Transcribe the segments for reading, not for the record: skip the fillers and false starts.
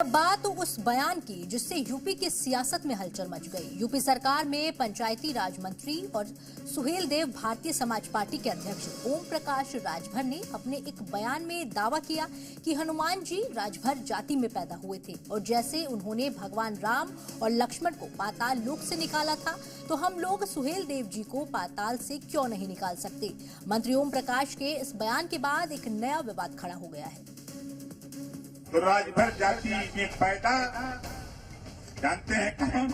बात उस बयान की जिससे यूपी की सियासत में हलचल मच गई। यूपी सरकार में पंचायती राज मंत्री और सुहेलदेव भारतीय समाज पार्टी के अध्यक्ष ओम प्रकाश राजभर ने अपने एक बयान में दावा किया कि हनुमान जी राजभर जाति में पैदा हुए थे और जैसे उन्होंने भगवान राम और लक्ष्मण को पाताल लोक से निकाला था तो हम लोग सुहेलदेव जी को पाताल से क्यों नहीं निकाल सकते। मंत्री ओम प्रकाश के इस बयान के बाद एक नया विवाद खड़ा हो गया है। तो राजभर जाति में पैदा जानते हैं कौन?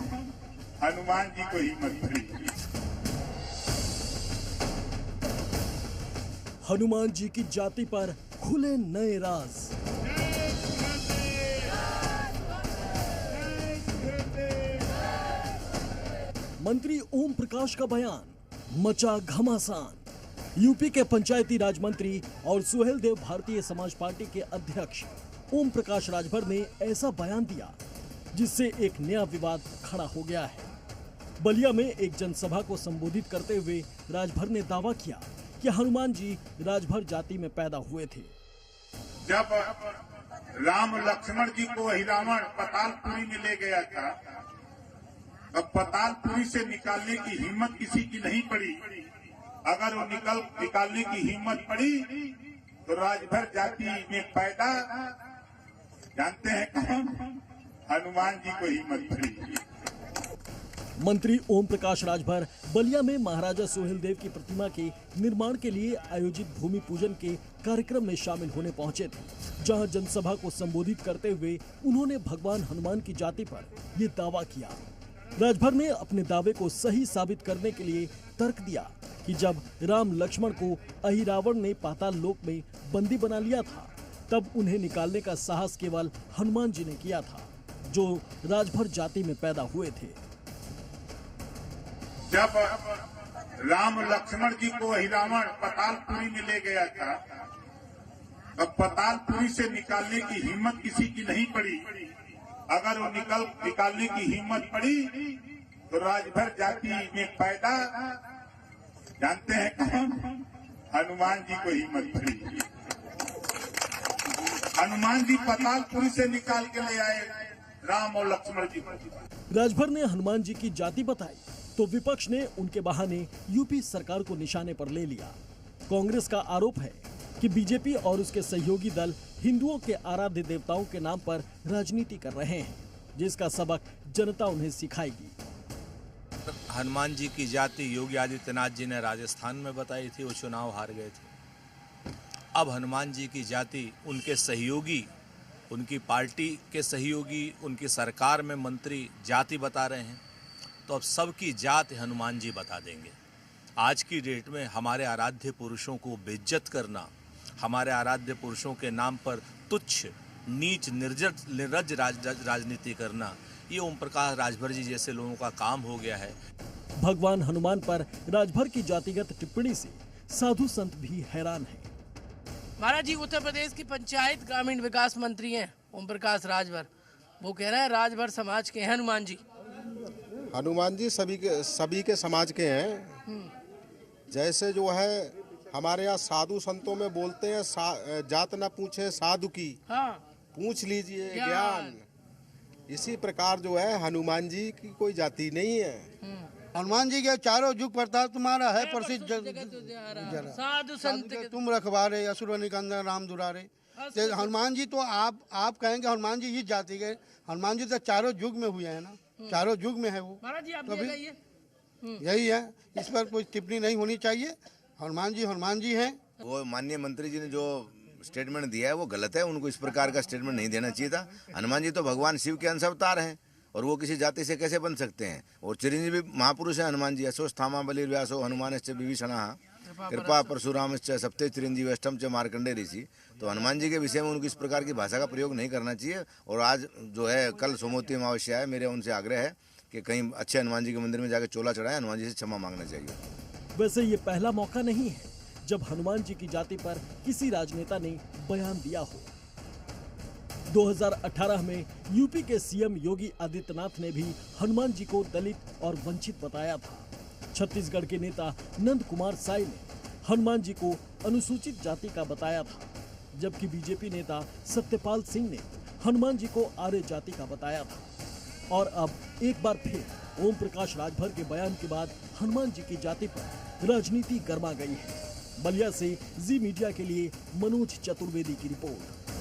हनुमान जी को हिम्मत पड़ी। हनुमान जी की जाति पर खुले नए राज। मंत्री ओम प्रकाश का बयान मचा घमासान। यूपी के पंचायती राज मंत्री और सुहेलदेव भारतीय समाज पार्टी के अध्यक्ष ओम प्रकाश राजभर ने ऐसा बयान दिया जिससे एक नया विवाद खड़ा हो गया है। बलिया में एक जनसभा को संबोधित करते हुए राजभर ने दावा किया कि हनुमान जी राजभर जाति में पैदा हुए थे। जब राम लक्ष्मण जी को वही रावण पतालपुरी में ले गया था, तब पतालपुरी से निकालने की हिम्मत किसी की नहीं पड़ी। अगर वो निकालने की हिम्मत पड़ी तो राजभर जाति में पैदा जानते हैं कौन? हनुमान जी को हिम्मत पड़ी। मंत्री ओम प्रकाश राजभर बलिया में महाराजा सुहेलदेव की प्रतिमा के निर्माण के लिए आयोजित भूमि पूजन के कार्यक्रम में शामिल होने पहुंचे थे, जहां जनसभा को संबोधित करते हुए उन्होंने भगवान हनुमान की जाति पर ये दावा किया। राजभर ने अपने दावे को सही साबित करने के लिए तर्क दिया कि जब राम लक्ष्मण को अहिरावण ने पाताल लोक में बंदी बना लिया था, तब उन्हें निकालने का साहस केवल हनुमान जी ने किया था, जो राजभर जाति में पैदा हुए थे। जब राम लक्ष्मण जी को अहिरावण पतालपुरी में ले गया था, तब पतालपुरी से निकालने की हिम्मत किसी की नहीं पड़ी। अगर वो निकालने की हिम्मत पड़ी तो राजभर जाति में पैदा जानते हैं कौन? हनुमान जी को हिम्मत पड़ी। हनुमान जी पतालपुरी से निकाल के ले आए राम और लक्ष्मण जी को। राजभर ने हनुमान जी की जाति बताई तो विपक्ष ने उनके बहाने यूपी सरकार को निशाने पर ले लिया। कांग्रेस का आरोप है कि बीजेपी और उसके सहयोगी दल हिंदुओं के आराध्य देवताओं के नाम पर राजनीति कर रहे हैं, जिसका सबक जनता उन्हें सिखाएगी। हनुमान जी की जाति योगी आदित्यनाथ जी ने राजस्थान में बताई थी, वो चुनाव हार गए थे। अब हनुमान जी की जाति उनके सहयोगी, उनकी पार्टी के सहयोगी, उनकी सरकार में मंत्री जाति बता रहे हैं, तो अब सबकी जाति हनुमान जी बता देंगे। आज की डेट में हमारे आराध्य पुरुषों को बेइज्जत करना, हमारे आराध्य पुरुषों के नाम पर तुच्छ नीच निर्लज्ज राजनीति करना, ये ओम प्रकाश राजभर जी जैसे लोगों का काम हो गया है। भगवान हनुमान पर राजभर की जातिगत टिप्पणी से साधु संत भी हैरान हैं। महाराज जी, उत्तर प्रदेश की पंचायत ग्रामीण विकास मंत्री हैं ओम प्रकाश राजभर, वो कह रहे हैं राजभर समाज के हैं हनुमान जी। हनुमान जी सभी के समाज के हैं। जैसे जो है हमारे यहाँ साधु संतों में बोलते हैं, जात न पूछे साधु की, हाँ, पूछ लीजिए ज्ञान। इसी प्रकार जो है हनुमान जी की कोई जाति नहीं है। हनुमान जी के चारों जुग प्रताप तुम्हारा है प्रसिद्ध साधु संत तुम रखवारे असुर निकंदन राम दुलारे। हनुमान जी तो आप कहेंगे हनुमान जी इस जाति के, हनुमान जी तो चारों युग में हुए हैं ना, चारों युग में है वो। महाराज जी, आप यही है, इस पर कोई टिप्पणी नहीं होनी चाहिए। हनुमान जी हैं। वो माननीय मंत्री जी ने जो स्टेटमेंट दिया है वो गलत है, उनको इस प्रकार का स्टेटमेंट नहीं देना चाहिए था। हनुमान जी तो भगवान शिव के अंश अवतार हैं और वो किसी जाति से कैसे बन सकते हैं। और चिरंजीवी महापुरुष है हनुमान जी। अश्वस्थामा बलिर्व्यासो हनुमानश्च विभीषणः कृपा परशुरामश्च सप्ते चिरंजीवी अष्टम च मार्कंडे ऋषि। तो हनुमान जी के विषय में उनको इस प्रकार की भाषा का प्रयोग नहीं करना चाहिए। और आज जो है कल सोमवती अमावस्या है, मेरे उनसे आग्रह है कि कहीं अच्छे हनुमान जी के मंदिर में जाकर चोला चढ़ाए, हनुमान जी से क्षमा मांगना चाहिए। वैसे ये पहला मौका नहीं है जब हनुमान जी की जाति पर किसी राजनेता ने बयान दिया हो। 2018 में यूपी के सीएम योगी आदित्यनाथ ने भी हनुमान जी को दलित और वंचित बताया था। छत्तीसगढ़ के नेता नंद कुमार साय ने हनुमान जी को अनुसूचित जाति का बताया था, जबकि बीजेपी नेता सत्यपाल सिंह ने हनुमान जी को आर्य जाति का बताया था। और अब एक बार फिर ओम प्रकाश राजभर के बयान के बाद हनुमान जी की जाति पर राजनीति गर्मा गई है। बलिया से जी मीडिया के लिए मनोज चतुर्वेदी की रिपोर्ट।